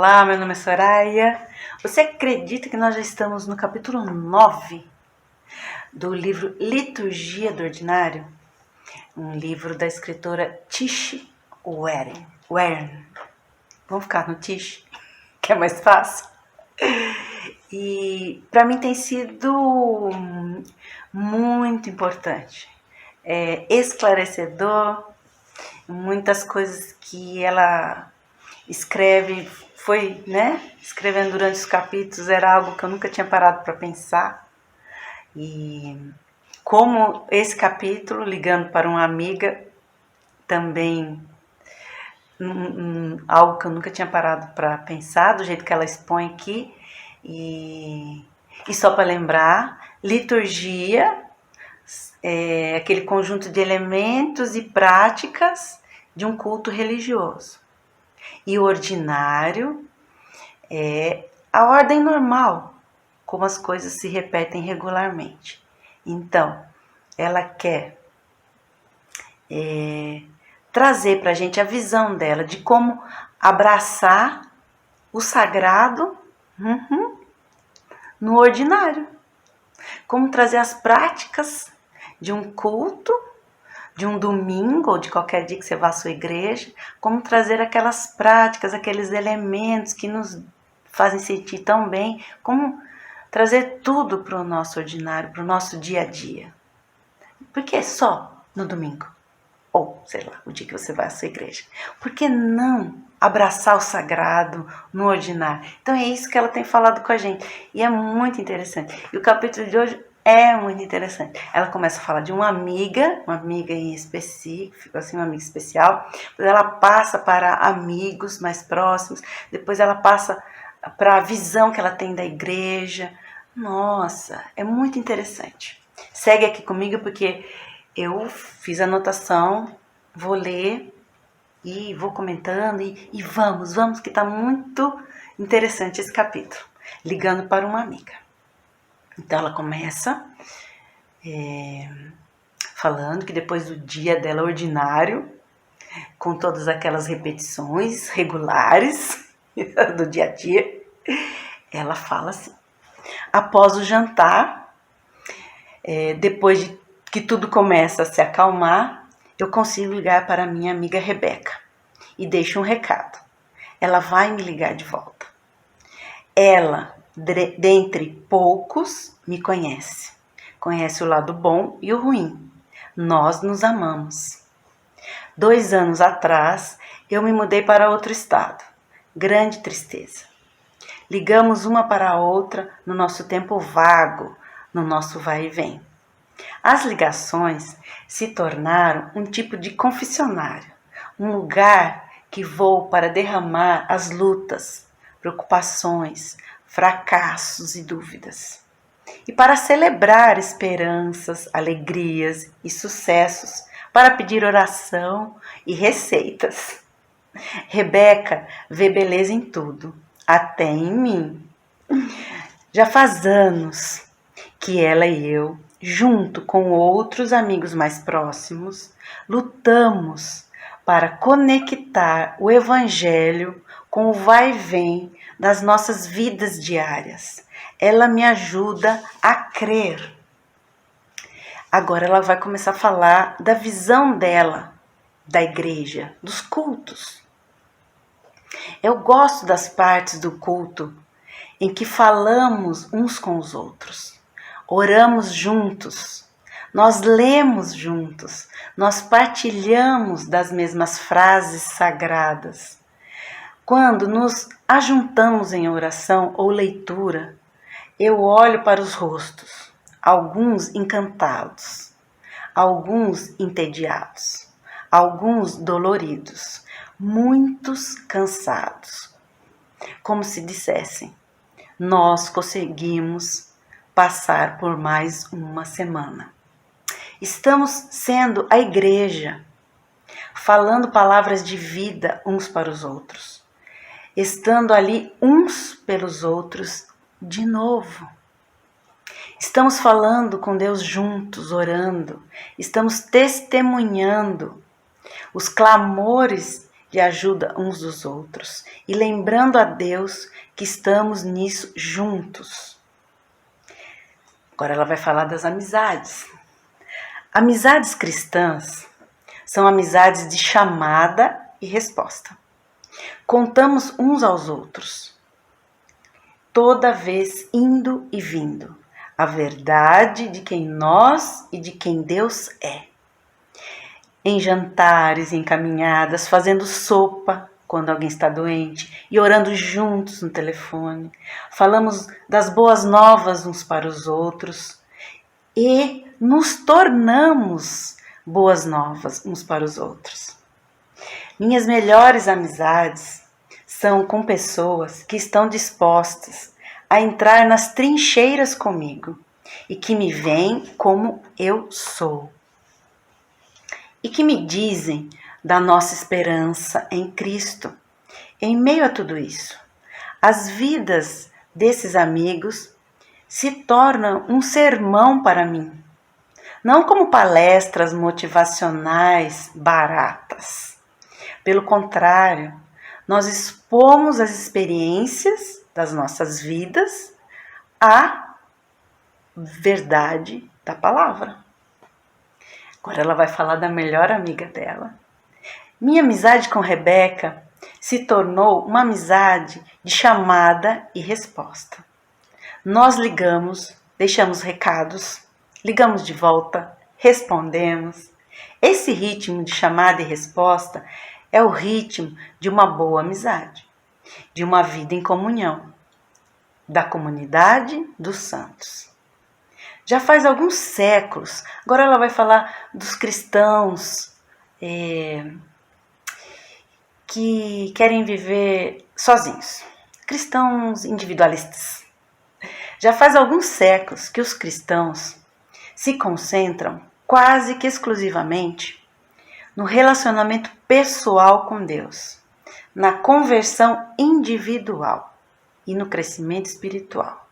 Olá, meu nome é Soraya. Você acredita que nós já estamos no capítulo 9 do livro Liturgia do Ordinário? Um livro da escritora Tish Warren. Vamos ficar no Tish, que é mais fácil. E para mim tem sido muito importante, esclarecedor. Muitas coisas que ela escreve, escrevendo durante os capítulos, era algo que eu nunca tinha parado para pensar. E como esse capítulo, ligando para uma amiga, também algo que eu nunca tinha parado para pensar, do jeito que ela expõe aqui. E só para lembrar, liturgia é aquele conjunto de elementos e práticas de um culto religioso. E o ordinário é a ordem normal, como as coisas se repetem regularmente. Então, ela quer trazer para a gente a visão dela de como abraçar o sagrado no ordinário. Como trazer as práticas de um culto, de um domingo ou de qualquer dia que você vá à sua igreja, como trazer aquelas práticas, aqueles elementos que nos fazem sentir tão bem, como trazer tudo para o nosso ordinário, para o nosso dia a dia. Por que só no domingo? Ou, sei lá, o dia que você vai à sua igreja. Por que não abraçar o sagrado no ordinário? Então é isso que ela tem falado com a gente. E é muito interessante. E o capítulo de hoje é muito interessante. Ela começa a falar de uma amiga em específico, assim, uma amiga especial. Depois ela passa para amigos mais próximos. Depois ela passa para a visão que ela tem da igreja. Nossa, é muito interessante. Segue aqui comigo porque eu fiz a anotação, vou ler e vou comentando e vamos, que está muito interessante esse capítulo. Ligando para uma amiga. Então ela começa falando que depois do dia dela ordinário, com todas aquelas repetições regulares do dia a dia, ela fala assim: após o jantar, depois de que tudo começa a se acalmar, eu consigo ligar para minha amiga Rebeca e deixo um recado. Ela vai me ligar de volta. Ela, dentre poucos, me conhece. Conhece o lado bom e o ruim. Nós nos amamos. 2 anos atrás, eu me mudei para outro estado. Grande tristeza. Ligamos uma para a outra no nosso tempo vago, no nosso vai e vem. As ligações se tornaram um tipo de confessionário, um lugar que vou para derramar as lutas, preocupações, fracassos e dúvidas. E para celebrar esperanças, alegrias e sucessos, para pedir oração e receitas. Rebeca vê beleza em tudo, até em mim. Já faz anos que ela e eu, junto com outros amigos mais próximos, lutamos para conectar o Evangelho com o vai e vem das nossas vidas diárias. Ela me ajuda a crer. Agora ela vai começar a falar da visão dela, da igreja, dos cultos. Eu gosto das partes do culto em que falamos uns com os outros, oramos juntos, nós lemos juntos, nós partilhamos das mesmas frases sagradas. Quando nos ajuntamos em oração ou leitura, eu olho para os rostos, alguns encantados, alguns entediados, alguns doloridos, muitos cansados, como se dissessem: nós conseguimos passar por mais uma semana. Estamos sendo a igreja, falando palavras de vida uns para os outros, estando ali uns pelos outros de novo. Estamos falando com Deus juntos, orando, estamos testemunhando os clamores de ajuda uns dos outros e lembrando a Deus que estamos nisso juntos. Agora ela vai falar das amizades. Amizades cristãs são amizades de chamada e resposta. Contamos uns aos outros, toda vez indo e vindo, a verdade de quem nós e de quem Deus é. Em jantares, em caminhadas, fazendo sopa quando alguém está doente e orando juntos no telefone. Falamos das boas novas uns para os outros e nos tornamos boas novas uns para os outros. Minhas melhores amizades são com pessoas que estão dispostas a entrar nas trincheiras comigo e que me veem como eu sou. E que me dizem da nossa esperança em Cristo. Em meio a tudo isso, as vidas desses amigos se tornam um sermão para mim, não como palestras motivacionais baratas. Pelo contrário, nós expomos as experiências das nossas vidas à verdade da palavra. Agora ela vai falar da melhor amiga dela. Minha amizade com Rebeca se tornou uma amizade de chamada e resposta. Nós ligamos, deixamos recados, ligamos de volta, respondemos. Esse ritmo de chamada e resposta é o ritmo de uma boa amizade, de uma vida em comunhão, da comunidade dos santos. Já faz alguns séculos, agora ela vai falar dos cristãos que querem viver sozinhos, cristãos individualistas. Já faz alguns séculos que os cristãos se concentram quase que exclusivamente no relacionamento pessoal com Deus, na conversão individual e no crescimento espiritual.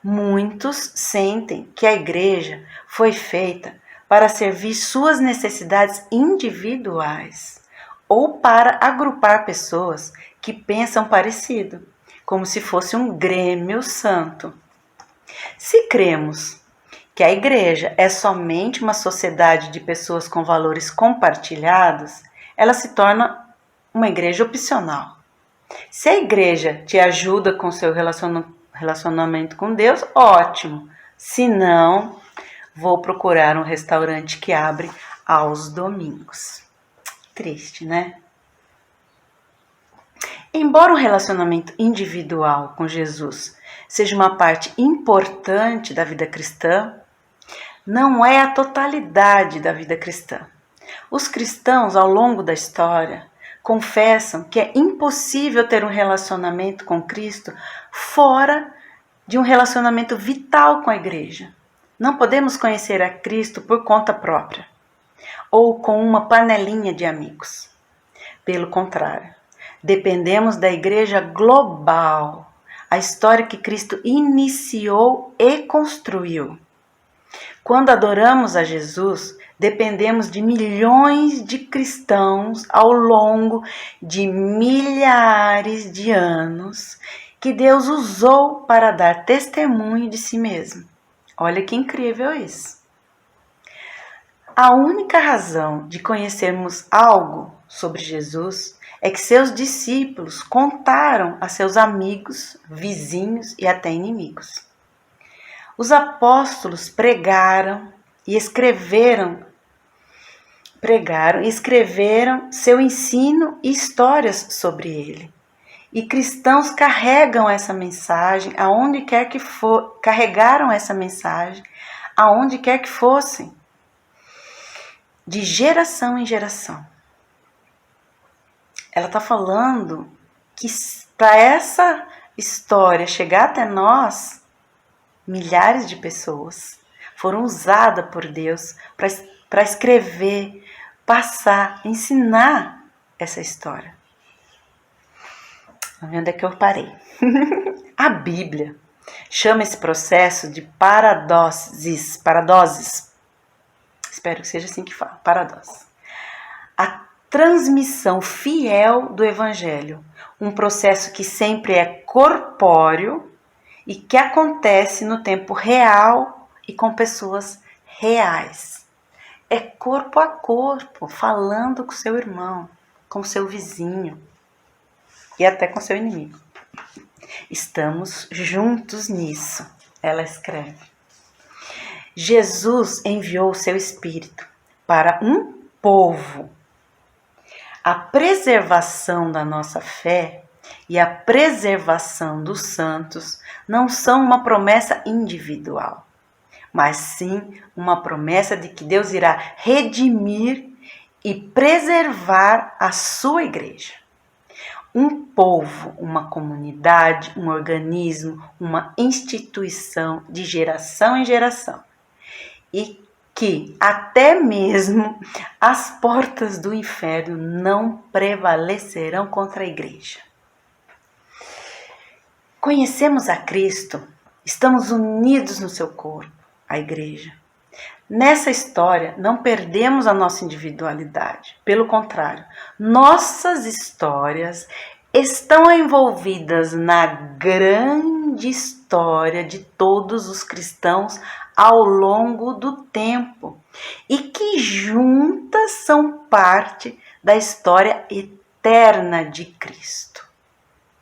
Muitos sentem que a igreja foi feita para servir suas necessidades individuais ou para agrupar pessoas que pensam parecido, como se fosse um grêmio santo. Se cremos que a igreja é somente uma sociedade de pessoas com valores compartilhados, ela se torna uma igreja opcional. Se a igreja te ajuda com seu relacionamento com Deus, ótimo. Se não, vou procurar um restaurante que abre aos domingos. Triste, né? Embora o relacionamento individual com Jesus seja uma parte importante da vida cristã, não é a totalidade da vida cristã. Os cristãos, ao longo da história, confessam que é impossível ter um relacionamento com Cristo fora de um relacionamento vital com a igreja. Não podemos conhecer a Cristo por conta própria ou com uma panelinha de amigos. Pelo contrário, dependemos da igreja global, a história que Cristo iniciou e construiu. Quando adoramos a Jesus, dependemos de milhões de cristãos ao longo de milhares de anos que Deus usou para dar testemunho de si mesmo. Olha que incrível isso. A única razão de conhecermos algo sobre Jesus é que seus discípulos contaram a seus amigos, vizinhos e até inimigos. Os apóstolos pregaram e escreveram seu ensino e histórias sobre ele. E cristãos carregaram essa mensagem aonde quer que fossem, de geração em geração. Ela está falando que para essa história chegar até nós, milhares de pessoas foram usadas por Deus para escrever, passar, ensinar essa história. Onde é que eu parei? A Bíblia chama esse processo de paradoses. Espero que seja assim que fala, paradose. transmissão fiel do Evangelho. Um processo que sempre é corpóreo e que acontece no tempo real e com pessoas reais. É corpo a corpo, falando com seu irmão, com seu vizinho e até com seu inimigo. Estamos juntos nisso, ela escreve. Jesus enviou o seu Espírito para um povo. A preservação da nossa fé e a preservação dos santos não são uma promessa individual, mas sim uma promessa de que Deus irá redimir e preservar a sua igreja. Um povo, uma comunidade, um organismo, uma instituição de geração em geração. E que até mesmo as portas do inferno não prevalecerão contra a igreja. Conhecemos a Cristo, estamos unidos no seu corpo, a igreja. Nessa história, não perdemos a nossa individualidade. Pelo contrário, nossas histórias estão envolvidas na grande história de todos os cristãos ao longo do tempo e que juntas são parte da história eterna de Cristo.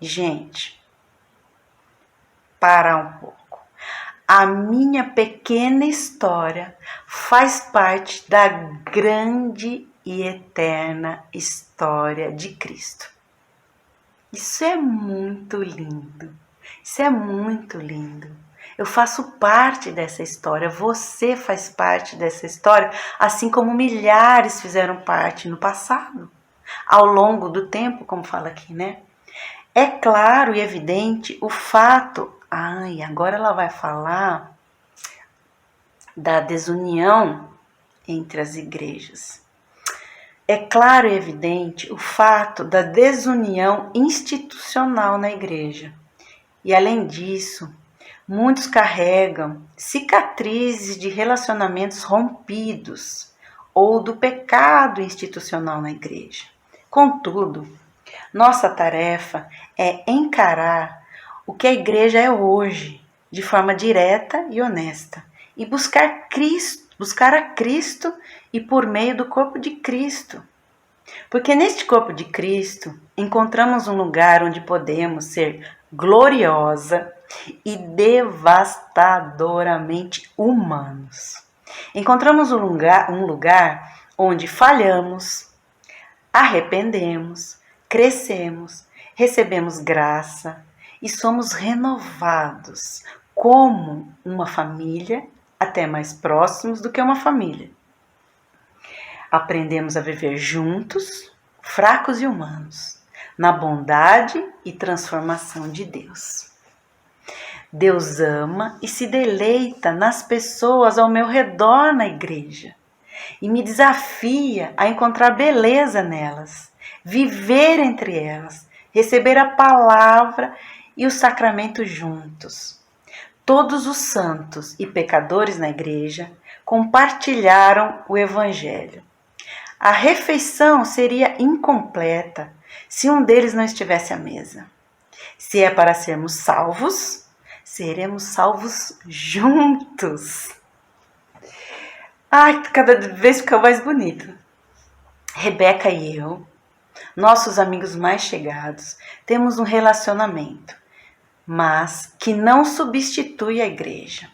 Gente, parar um pouco. A minha pequena história faz parte da grande e eterna história de Cristo. Isso é muito lindo. Isso é muito lindo. Eu faço parte dessa história, você faz parte dessa história, assim como milhares fizeram parte no passado, ao longo do tempo, como fala aqui, né? É claro e evidente o fato. Agora ela vai falar da desunião entre as igrejas. É claro e evidente o fato da desunião institucional na igreja. E além disso, muitos carregam cicatrizes de relacionamentos rompidos ou do pecado institucional na igreja. Contudo, nossa tarefa é encarar o que a igreja é hoje, de forma direta e honesta, e buscar a Cristo e por meio do corpo de Cristo. Porque neste corpo de Cristo encontramos um lugar onde podemos ser gloriosa e devastadoramente humanos. Encontramos um lugar onde falhamos, arrependemos, crescemos, recebemos graça e somos renovados como uma família, até mais próximos do que uma família. Aprendemos a viver juntos, fracos e humanos, na bondade e transformação de Deus. Deus ama e se deleita nas pessoas ao meu redor na igreja e me desafia a encontrar beleza nelas, viver entre elas, receber a palavra e o sacramento juntos. Todos os santos e pecadores na igreja compartilharam o Evangelho. A refeição seria incompleta se um deles não estivesse à mesa. Se é para sermos salvos, seremos salvos juntos. Cada vez fica mais bonito. Rebeca e eu, nossos amigos mais chegados, temos um relacionamento, mas que não substitui a igreja.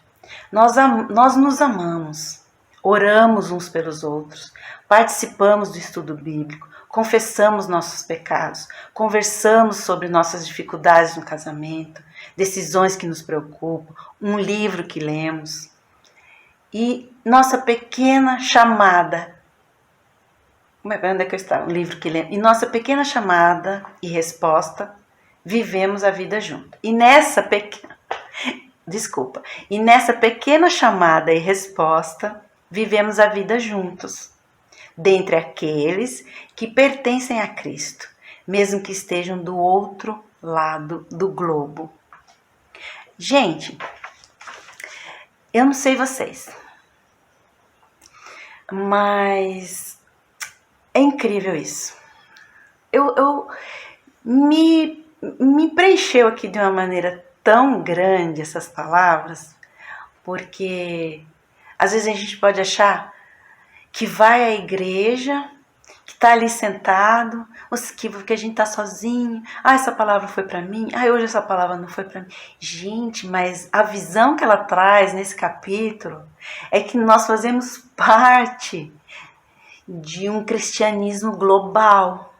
Nós nos amamos, oramos uns pelos outros, participamos do estudo bíblico, confessamos nossos pecados, conversamos sobre nossas dificuldades no casamento, decisões que nos preocupam, um livro que lemos. E nossa pequena chamada, onde é que eu estava? Um livro que lemos. E nossa pequena chamada e resposta, vivemos a vida junto. E nessa pequena chamada e resposta, vivemos a vida juntos, dentre aqueles que pertencem a Cristo, mesmo que estejam do outro lado do globo. Gente, eu não sei vocês, mas É incrível isso. Me preencheu aqui de uma maneira tão grande essas palavras, porque às vezes a gente pode achar que vai à igreja, que está ali sentado, que a gente está sozinho. Ah, essa palavra foi para mim. Ah, hoje essa palavra não foi para mim. Gente, mas a visão que ela traz nesse capítulo é que nós fazemos parte de um cristianismo global.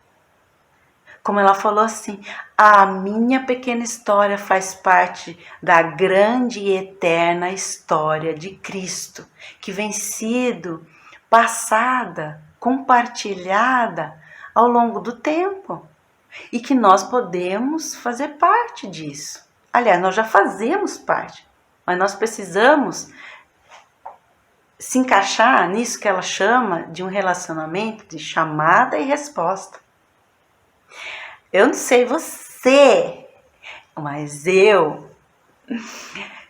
Como ela falou assim, a minha pequena história faz parte da grande e eterna história de Cristo, que vem sido passada, compartilhada ao longo do tempo, e que nós podemos fazer parte disso. Aliás, nós já fazemos parte, mas nós precisamos se encaixar nisso que ela chama de um relacionamento de chamada e resposta. Eu não sei você, mas eu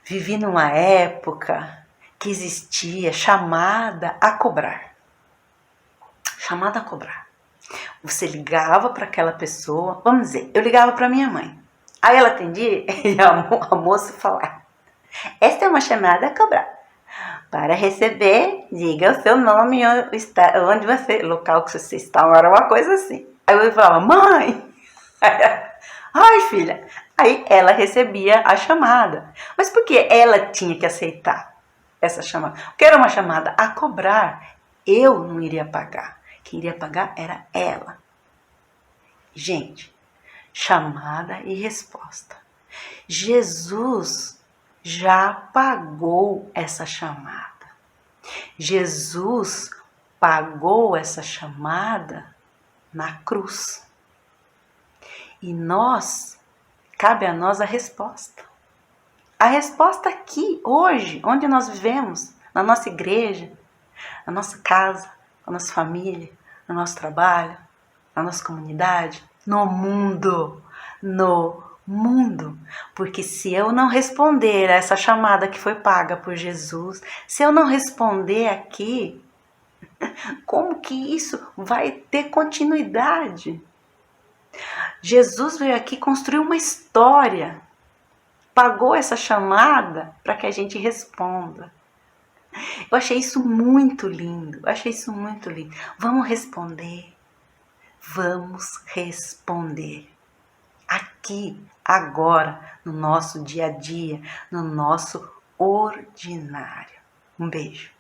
vivi numa época que existia chamada a cobrar. Chamada a cobrar. Você ligava para aquela pessoa, vamos dizer, eu ligava para minha mãe. Aí ela atendia e a moça falava, esta é uma chamada a cobrar. Para receber, diga o seu nome, onde você, local que você está, era uma coisa assim. Aí eu falava, mãe, ai filha, aí ela recebia a chamada. Mas por que ela tinha que aceitar essa chamada? Porque era uma chamada a cobrar, eu não iria pagar. Quem iria pagar era ela. Gente, chamada e resposta. Jesus já pagou essa chamada. Jesus pagou essa chamada na cruz. E cabe a nós a resposta. A resposta aqui, hoje, onde nós vivemos, na nossa igreja, na nossa casa, na nossa família, no nosso trabalho, na nossa comunidade, no mundo. Porque se eu não responder a essa chamada que foi paga por Jesus, se eu não responder aqui, como que isso vai ter continuidade? Jesus veio aqui construir uma história, pagou essa chamada para que a gente responda. Eu achei isso muito lindo, Vamos responder. Aqui, agora, no nosso dia a dia, no nosso ordinário. Um beijo.